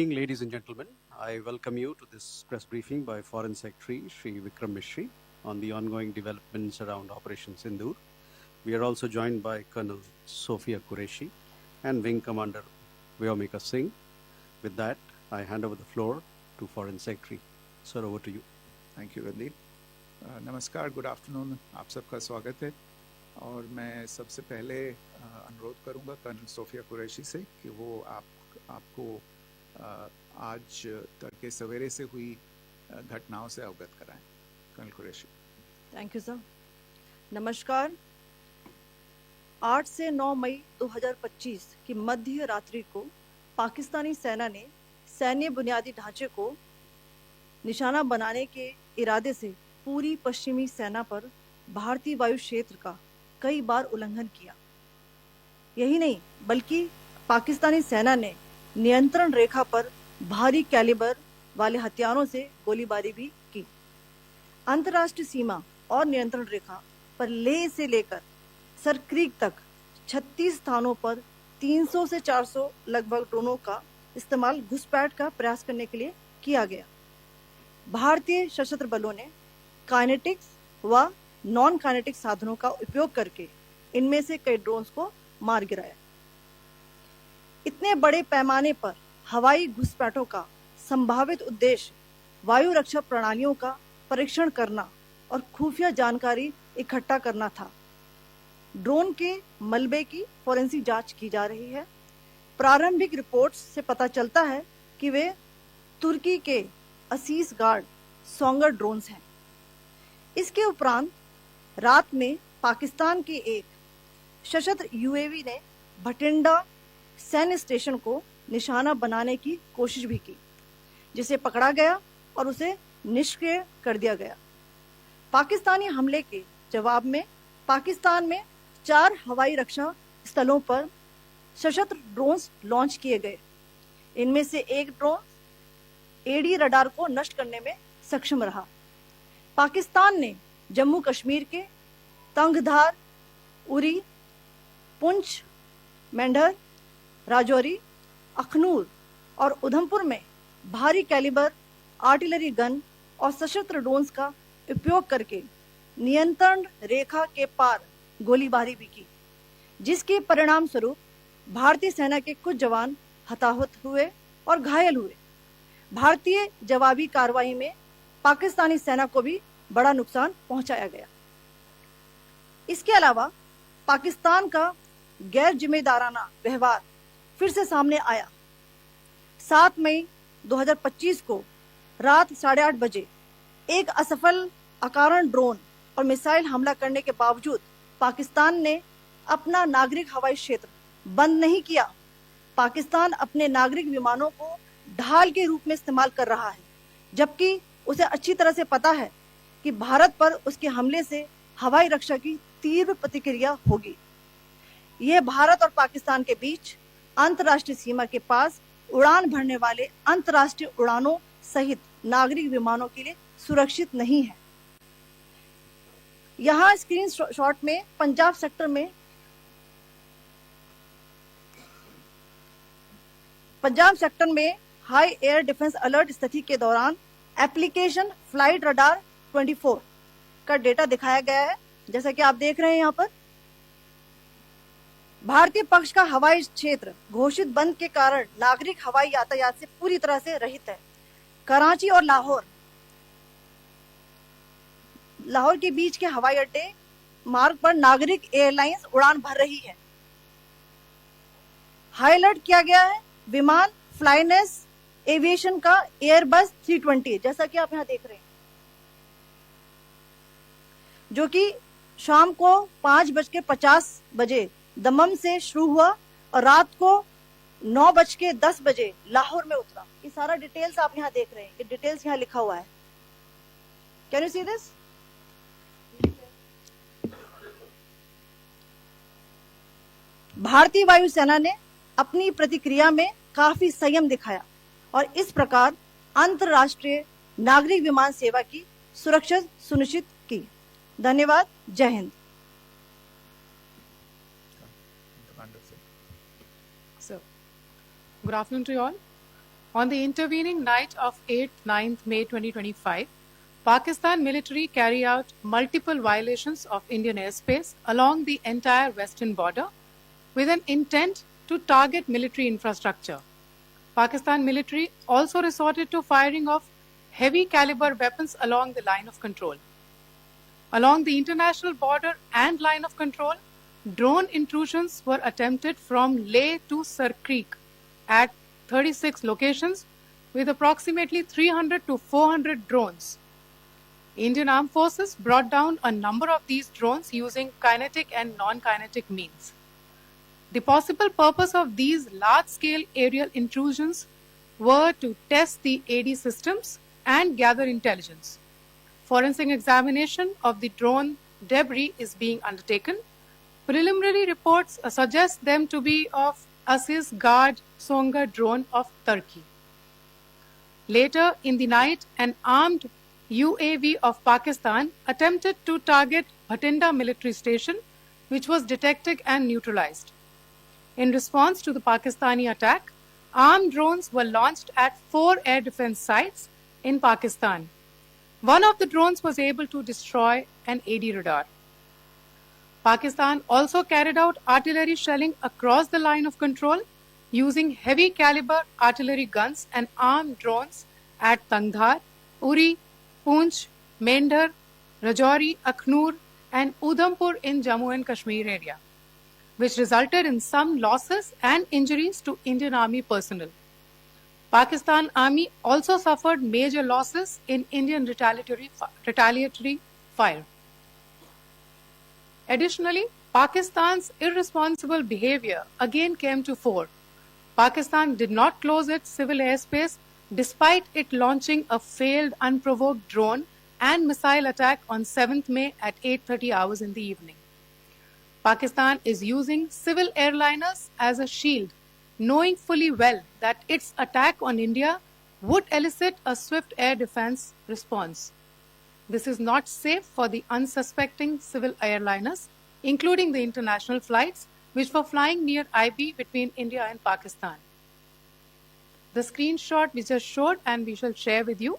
Ladies and gentlemen, I welcome you to this press briefing by Foreign Secretary Sri Vikram Mishri on the ongoing developments around Operation Sindoor. We are also joined by Colonel Sophia Qureshi and Wing Commander Vyomika Singh. With that, I hand over the floor to Foreign Secretary. Sir, over to you. Thank you Randeep. नमस्कार, good afternoon, आप सबका स्वागत है. और मैं सबसे पहले अनुरोध करूंगा कर्नल सोफिया कुरैशी से कि वो आपको आज तड़के सवेरे से हुई घटनाओं से अवगत कराएं. Colonel Qureshi. Thank you sir. नमस्कार. 8 से 9 मई 2025 की मध्य रात्रि को पाकिस्तानी सेना ने सैन्य बुनियादी ढांचे को निशाना बनाने के इरादे से पूरी पश्चिमी सेना पर भारतीय वायु क्षेत्र का कई बार उल्लंघन किया. यही नहीं बल्कि पाकिस्तानी सेना ने नियंत्रण रेखा पर भारी कैलिबर वाले हथियारों से गोलीबारी भी की. अंतर्राष्ट्रीय सीमा और नियंत्रण रेखा पर लेह से लेकर सरक्रीक तक 36 स्थानों पर 300 से 400 लगभग ड्रोनों का इस्तेमाल घुसपैठ का प्रयास करने के लिए किया गया. भारतीय सशस्त्र बलों ने काइनेटिक्स व नॉन काइनेटिक साधनों का उपयोग करके इनमें से कई ड्रोन्स को मार गिराया. इतने बड़े पैमाने पर हवाई घुसपैठों का संभावित उद्देश्य वायु रक्षा प्रणालियों का परीक्षण करना और खुफिया जानकारी इकट्ठा करना था. ड्रोन के मलबे की फोरेंसिक जांच की जा रही है. प्रारंभिक रिपोर्ट्स से पता चलता है कि वे तुर्की के असीस गार्ड सोंगर ड्रोन्स हैं. इसके उपरांत रात में पाकिस्तान के एक सशस्त्र यूएवी ने भटिंडा सैन्य स्टेशन को निशाना बनाने की कोशिश भी की, जिसे पकड़ा गया और उसे निष्क्रिय कर दिया गया. पाकिस्तानी हमले के जवाब में पाकिस्तान में 4 हवाई रक्षा स्थलों पर सशस्त्र ड्रोन्स लॉन्च किए गए. इनमें से एक ड्रोन एडी रडार को नष्ट करने में सक्षम रहा. पाकिस्तान ने जम्मू कश्मीर के तंगधार, उरी, पुंछ, मेंढर, राजौरी, अखनूर और उधमपुर में भारी कैलिबर आर्टिलरी गन और सशस्त्र ड्रोन्स का उपयोग करके नियंत्रण रेखा के पार गोलीबारी भी की, जिसके परिणाम स्वरूप भारतीय सेना के कुछ जवान हताहत हुए और घायल हुए. भारतीय जवाबी कार्रवाई में पाकिस्तानी सेना को भी बड़ा नुकसान पहुंचाया गया. इसके अलावा पाकिस्तान का गैर जिम्मेदाराना व्यवहार फिर से सामने आया. 7 मई 2025 को रात 8:30 बजे एक असफल अकारण ड्रोन और मिसाइल हमला करने के बावजूद पाकिस्तान ने अपना नागरिक हवाई क्षेत्र बंद नहीं किया. पाकिस्तान अपने नागरिक विमानों को ढाल के रूप में इस्तेमाल कर रहा है, जबकि उसे अच्छी तरह से पता है कि भारत पर उसके हमले से हवाई रक्षा की तीव्र प्रतिक्रिया होगी. यह भारत और पाकिस्तान के बीच अंतर्राष्ट्रीय सीमा के पास उड़ान भरने वाले अंतर्राष्ट्रीय उड़ानों सहित नागरिक विमानों के लिए सुरक्षित नहीं है. यहाँ स्क्रीन शॉट में पंजाब सेक्टर में हाई एयर डिफेंस अलर्ट स्थिति के दौरान एप्लीकेशन फ्लाइट रडार 24 का डेटा दिखाया गया है. जैसा कि आप देख रहे हैं यहाँ पर भारतीय पक्ष का हवाई क्षेत्र घोषित बंद के कारण नागरिक हवाई यातायात से पूरी तरह से रहित है. कराची और लाहौर के बीच के हवाई अड्डे मार्ग पर नागरिक एयरलाइंस उड़ान भर रही है. हाई अलर्ट किया गया है विमान फ्लाइनेस एविएशन का एयरबस 320, जैसा कि आप यहाँ देख रहे हैं, जो कि शाम को 5:50 बजे दमम से शुरू हुआ और रात को 9:10 बजे लाहौर में उतरा. ये सारा डिटेल्स आप यहाँ देख रहे हैं. ये डिटेल्स यहाँ लिखा हुआ है. Can you see this? भारतीय वायुसेना ने अपनी प्रतिक्रिया में काफी संयम दिखाया और इस प्रकार अंतरराष्ट्रीय नागरिक विमान सेवा की सुरक्षा सुनिश्चित की. धन्यवाद. जय Hind. Good afternoon to you all. On the intervening night of 8th-9th May 2025, Pakistan military carried out multiple violations of Indian airspace along the entire western border with an intent to target military infrastructure. Pakistan military also resorted to firing of heavy caliber weapons along the line of control. Along the international border and line of control, drone intrusions were attempted from Leh to Sir Creek at 36 locations with approximately 300 to 400 drones. Indian Armed Forces brought down a number of these drones using kinetic and non-kinetic means. The possible purpose of these large-scale aerial intrusions were to test the AD systems and gather intelligence. Forensic examination of the drone debris is being undertaken. Preliminary reports suggest them to be of Aziz Guard Songa drone of Turkey. Later in the night, an armed UAV of Pakistan attempted to target Bhatinda military station, which was detected and neutralized. In response to the Pakistani attack, armed drones were launched at 4 air defense sites in Pakistan. One of the drones was able to destroy an AD radar. Pakistan also carried out artillery shelling across the line of control using heavy caliber artillery guns and armed drones at Tangdhar, Uri, Poonch, Mendhar, Rajouri, Akhnur and Udhampur in Jammu and Kashmir area, which resulted in some losses and injuries to Indian Army personnel. Pakistan Army also suffered major losses in Indian retaliatory fire. Additionally, Pakistan's irresponsible behavior again came to fore. Pakistan did not close its civil airspace despite it launching a failed unprovoked drone and missile attack on 7th May at 8:30 hours in the evening. Pakistan is using civil airliners as a shield, knowing fully well that its attack on India would elicit a swift air defense response. This is not safe for the unsuspecting civil airliners, including the international flights, which were flying near IB between India and Pakistan. The screenshot we just showed and we shall share with you,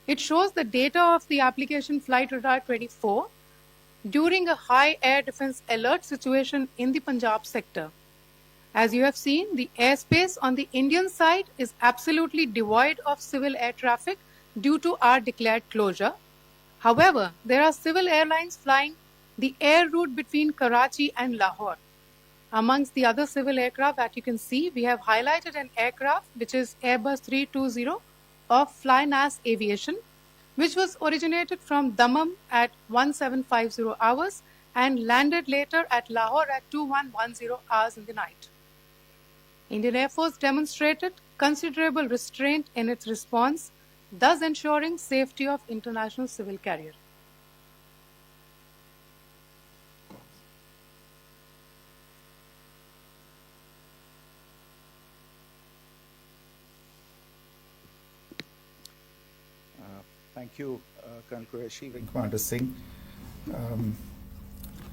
it shows the data of the application Flight Radar 24 during a high air defense alert situation in the Punjab sector. As you have seen, the airspace on the Indian side is absolutely devoid of civil air traffic due to our declared closure. However, there are civil airlines flying the air route between Karachi and Lahore. Amongst the other civil aircraft that you can see, we have highlighted an aircraft which is Airbus 320 of Flynas Aviation, which was originated from Dammam at 1750 hours and landed later at Lahore at 2110 hours in the night. Indian Air Force demonstrated considerable restraint in its response, thus ensuring safety of international civil carrier. Thank you, Colonel Qureshi, Wing Commander Singh.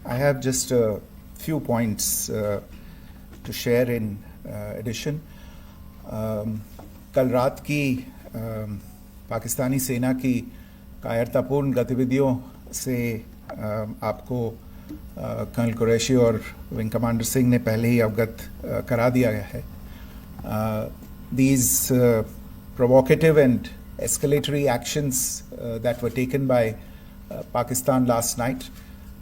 I have just a few points to share in addition. कल रात की पाकिस्तानी सेना की कायरतापूर्ण गतिविधियों से आपको colonel Qureshi और विंग कमांडर सिंह ने पहले ही अवगत करा दिया गया है. These provocative and escalatory actions that were taken by Pakistan last night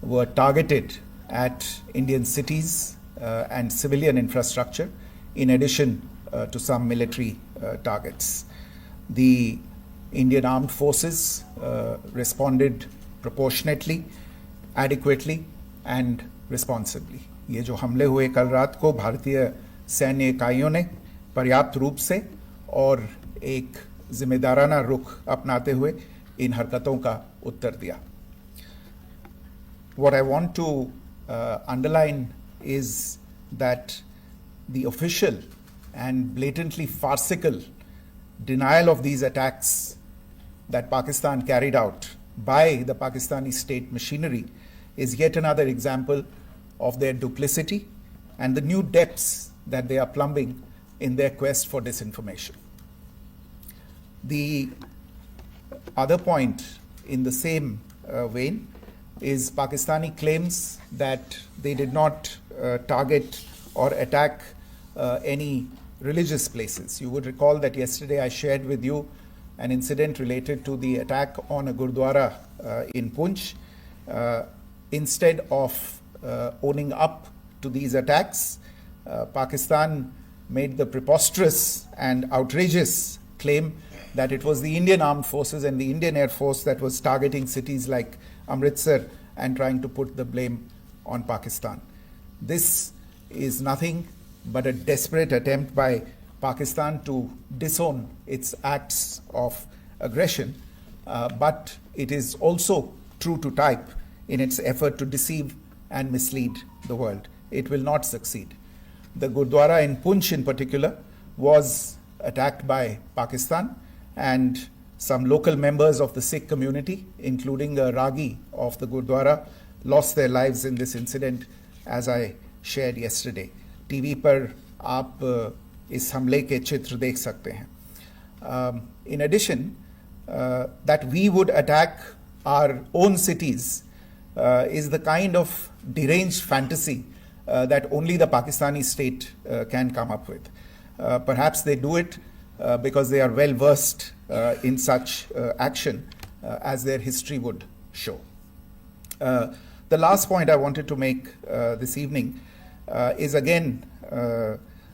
were targeted at Indian cities and civilian infrastructure, in addition to some military targets. The Indian Armed Forces responded proportionately, adequately and responsibly. ये जो हमले हुए कल रात को भारतीय सैन्य इकाइयों ने पर्याप्त रूप से और एक जिम्मेदाराना रुख अपनाते हुए इन हरकतों का उत्तर दिया. What I want to underline is that the official and blatantly farcical denial of these attacks that Pakistan carried out by the Pakistani state machinery is yet another example of their duplicity and the new depths that they are plumbing in their quest for disinformation. The other point in the same vein is Pakistani claims that they did not target or attack any religious places. You would recall that yesterday I shared with you an incident related to the attack on a Gurdwara in Punch. Instead of owning up to these attacks, Pakistan made the preposterous and outrageous claim that it was the Indian Armed Forces and the Indian Air Force that was targeting cities like Amritsar and trying to put the blame on Pakistan. This is nothing but a desperate attempt by Pakistan to disown its acts of aggression, but it is also true to type in its effort to deceive and mislead the world. It will not succeed. The Gurdwara in Punch in particular was attacked by Pakistan, and some local members of the Sikh community, including a Ragi of the Gurdwara, lost their lives in this incident, as I shared yesterday. TV पर आप इस हमले के चित्र देख सकते हैं. In addition, that we would attack our own cities is the kind of deranged fantasy that only the Pakistani state can come up with. Perhaps they do it because they are well versed in such action, as their history would show. The last point I wanted to make this evening is again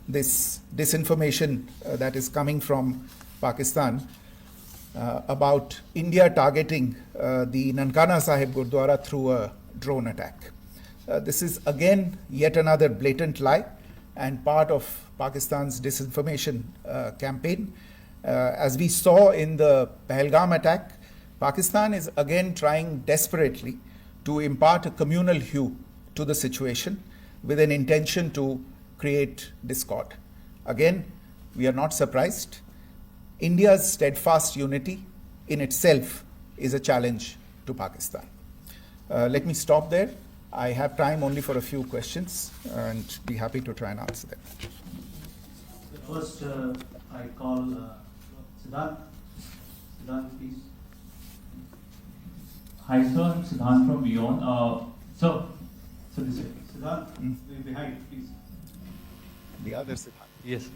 this disinformation that is coming from Pakistan about India targeting the Nankana Sahib Gurdwara through a drone attack. This is again yet another blatant lie and part of Pakistan's disinformation campaign. As we saw in the Pahalgam attack, Pakistan is again trying desperately to impart a communal hue to the situation with an intention to create discord. Again, we are not surprised. India's steadfast unity in itself is a challenge to Pakistan. Let me stop there. I have time only for a few questions and be happy to try and answer them. First, I call Siddharth. Siddharth, please. Hi, sir. I'm Siddharth from Beyond. So this is Siddharth, behind, please. The other Siddharth. yes.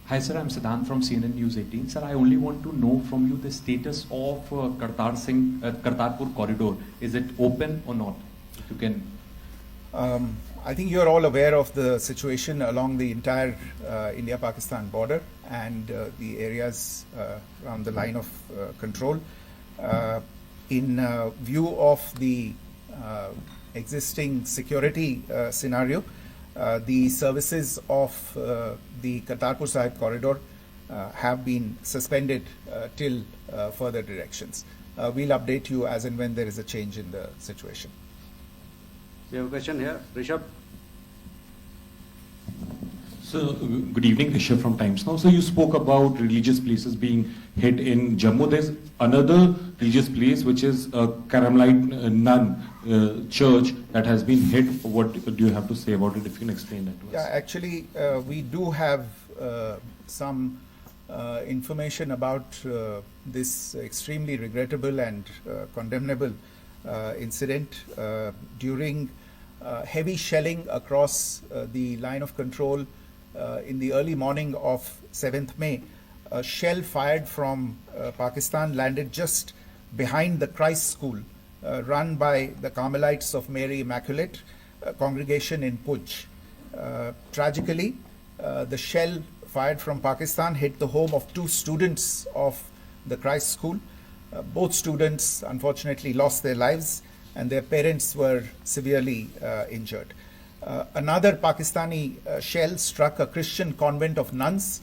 Hi, sir. I'm Siddharth from CNN News 18. Sir, I only want to know from you the status of Kartarpur corridor. Is it open or not? If you can. I think you're all aware of the situation along the entire India-Pakistan border and the areas around the line of control. In view of the existing security scenario, the services of the Kartarpur Sahib corridor have been suspended till further directions. We'll update you as and when there is a change in the situation. We have a question here. Rishabh. So, good evening, Rishabh from Times Now. So, you spoke about religious places being hit in Jammu. There's another religious place which is a Carmelite nun church that has been hit. What do you have to say about it? If you can explain that to us. Yeah, actually, we do have some information about this extremely regrettable and condemnable incident. During heavy shelling across the line of control in the early morning of 7th May, a shell fired from Pakistan landed just behind the Christ School run by the Carmelites of Mary Immaculate congregation in Puj. Tragically, the shell fired from Pakistan hit the home of 2 students of the Christ School. Both students unfortunately lost their lives and their parents were severely injured. Another Pakistani shell struck a Christian convent of nuns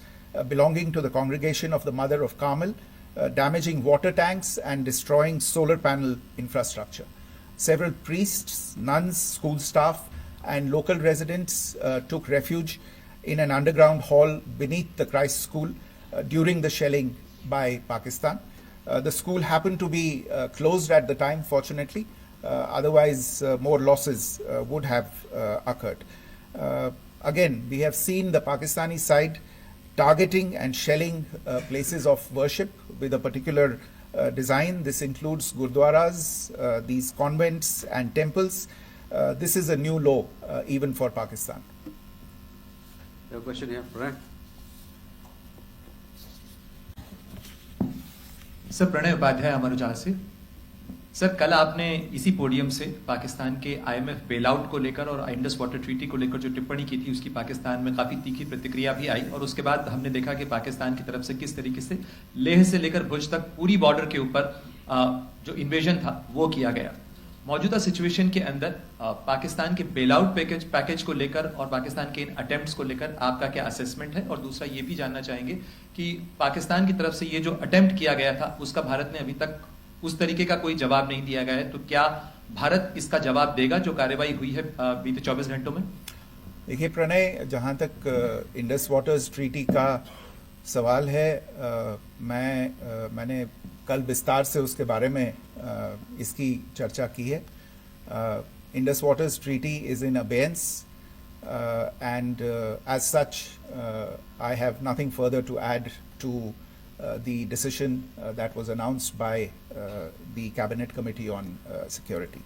belonging to the congregation of the Mother of Carmel, damaging water tanks and destroying solar panel infrastructure. Several priests, nuns, school staff, and local residents took refuge in an underground hall beneath the Christ School during the shelling by Pakistan. The school happened to be closed at the time, fortunately. Otherwise, more losses would have occurred. Again, we have seen the Pakistani side targeting and shelling places of worship with a particular design. This includes gurdwaras, these convents and temples. This is a new law even for Pakistan. You have a question here, Pranay? Sir Pranay Upadhyay Amar Ujala से। Sir कल आपने इसी podium से पाकिस्तान के IMF bailout को लेकर और Indus water treaty को लेकर जो टिप्पणी की थी उसकी पाकिस्तान में काफी तीखी प्रतिक्रिया भी आई, और उसके बाद हमने देखा कि पाकिस्तान की तरफ से किस तरीके से लेह से लेकर भुज तक पूरी बॉर्डर के ऊपर जो इन्वेजन था वो किया गया। मौजूदा सिचुएशन के अंदर पाकिस्तान के बेलआउट पैकेज को लेकर और पाकिस्तान के इन अटेम्प्ट्स को लेकर आपका क्या असेसमेंट है? और दूसरा ये भी जानना चाहेंगे कि पाकिस्तान की तरफ से ये जो अटेम्प्ट किया गया था उसका भारत ने अभी तक उस तरीके का कोई जवाब नहीं दिया गया है, तो क्या भारत इसका जवाब देगा जो कार्रवाई हुई है बीते 24 घंटों में? देखिए प्रणय, जहाँ तक इंडस वाटर्स ट्रीटी का सवाल है, मैंने कल विस्तार से उसके बारे में इसकी चर्चा की है। Indus Waters Treaty is in abeyance and as such I have nothing further to add to the decision that was announced by the cabinet committee on security.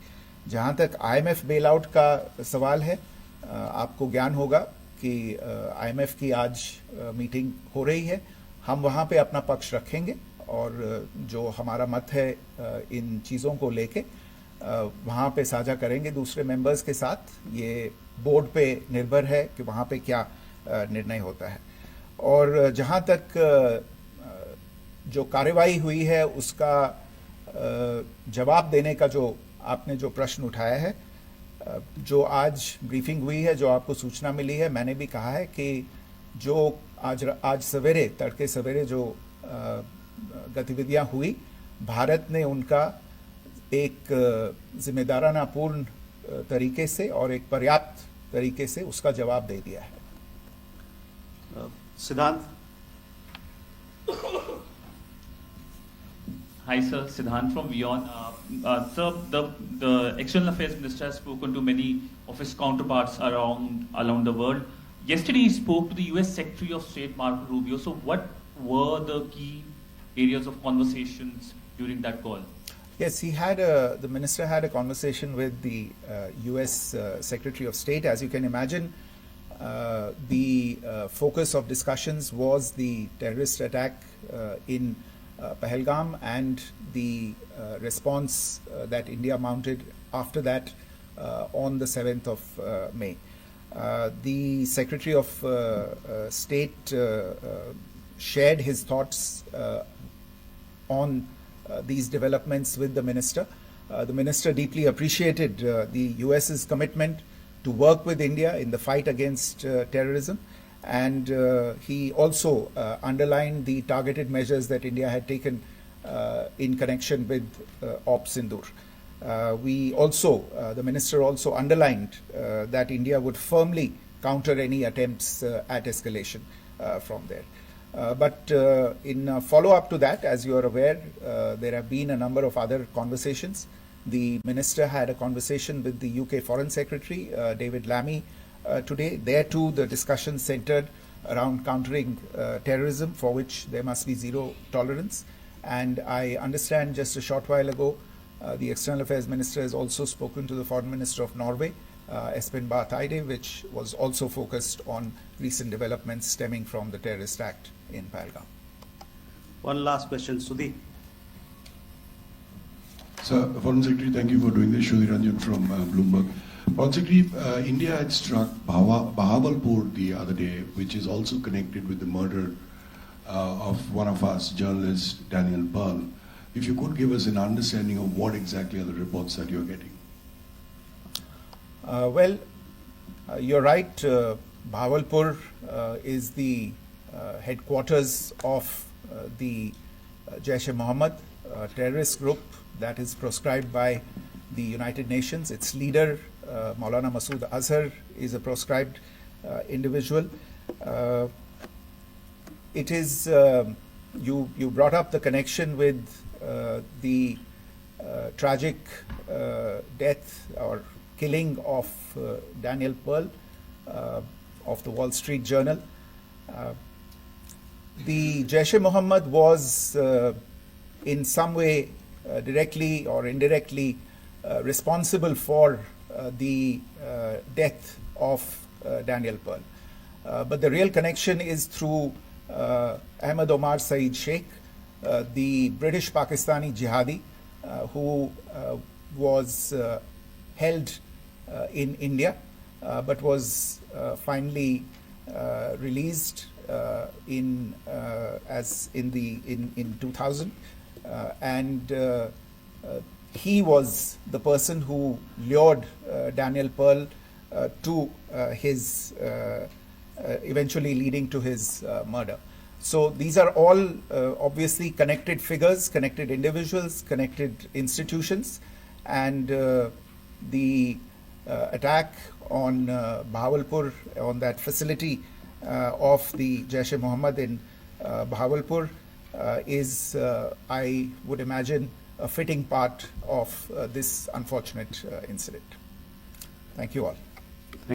जहाँ तक IMF bailout का सवाल है, आपको ज्ञान होगा कि IMF की आज मीटिंग हो रही है। हम वहाँ पे अपना पक्ष रखेंगे और जो हमारा मत है इन चीज़ों को लेके वहाँ पे साझा करेंगे दूसरे मेंबर्स के साथ। ये बोर्ड पे निर्भर है कि वहाँ पे क्या निर्णय होता है। और जहाँ तक जो कार्रवाई हुई है उसका जवाब देने का जो आपने जो प्रश्न उठाया है, जो आज ब्रीफिंग हुई है, जो आपको सूचना मिली है, मैंने भी कहा है कि जो आज सवेरे तड़के सवेरे जो गतिविधियां हुई, भारत ने उनका एक जिम्मेदाराना पूर्ण तरीके से और एक पर्याप्त तरीके से उसका जवाब दे दिया है। सिद्धांत? Hi, sir. Siddhant from Vion. Sir, the External Affairs Minister has spoken to many of his counterparts around the world. Yesterday, he spoke to the U.S. Secretary of State Marco Rubio. So, what were the key areas of conversations during that call? Yes, the minister had a conversation with the U.S. Secretary of State. As you can imagine, the focus of discussions was the terrorist attack in Pahalgam and the response that India mounted after that on the 7th of May. The Secretary of State shared his thoughts on these developments with the minister. The minister deeply appreciated the US's commitment to work with India in the fight against terrorism. And he also underlined the targeted measures that India had taken in connection with Op Sindoor. The minister also underlined that India would firmly counter any attempts at escalation from there. But in follow-up to that, as you are aware, there have been a number of other conversations. The minister had a conversation with the UK Foreign Secretary, David Lammy, today. There too, the discussion centered around countering terrorism, for which there must be zero tolerance. And I understand just a short while ago, the External Affairs Minister has also spoken to the Foreign Minister of Norway, Espen Barth Eide, which was also focused on recent developments stemming from the terrorist act in Pahalgam. One last question, Sudhi. Sir, Foreign Secretary, thank you for doing this. Sudhi Ranjan from Bloomberg. Foreign Secretary, India had struck Bahawalpur the other day, which is also connected with the murder of one of us, journalist Daniel Pearl. If you could give us an understanding of what exactly are the reports that you're getting. You're right. Bahawalpur is the headquarters of the Jaish-e-Mohammed terrorist group that is proscribed by the United Nations. Its leader, Maulana Masood Azhar, is a proscribed individual. It is, you brought up the connection with the tragic death or killing of Daniel Pearl of the Wall Street Journal. the Jaish-e-Mohammed was in some way directly or indirectly responsible for the death of Daniel Pearl. But the real connection is through Ahmed Omar Saeed Sheikh, the British Pakistani jihadi who was held in India but was finally released in 2000, and he was the person who lured Daniel Pearl to his eventually leading to his murder. So these are all obviously connected figures, connected individuals, connected institutions, and the attack on Bahawalpur, on that facility of the Jaish-e-Mohammed in Bahawalpur is, I would imagine, a fitting part of this unfortunate incident. Thank you all.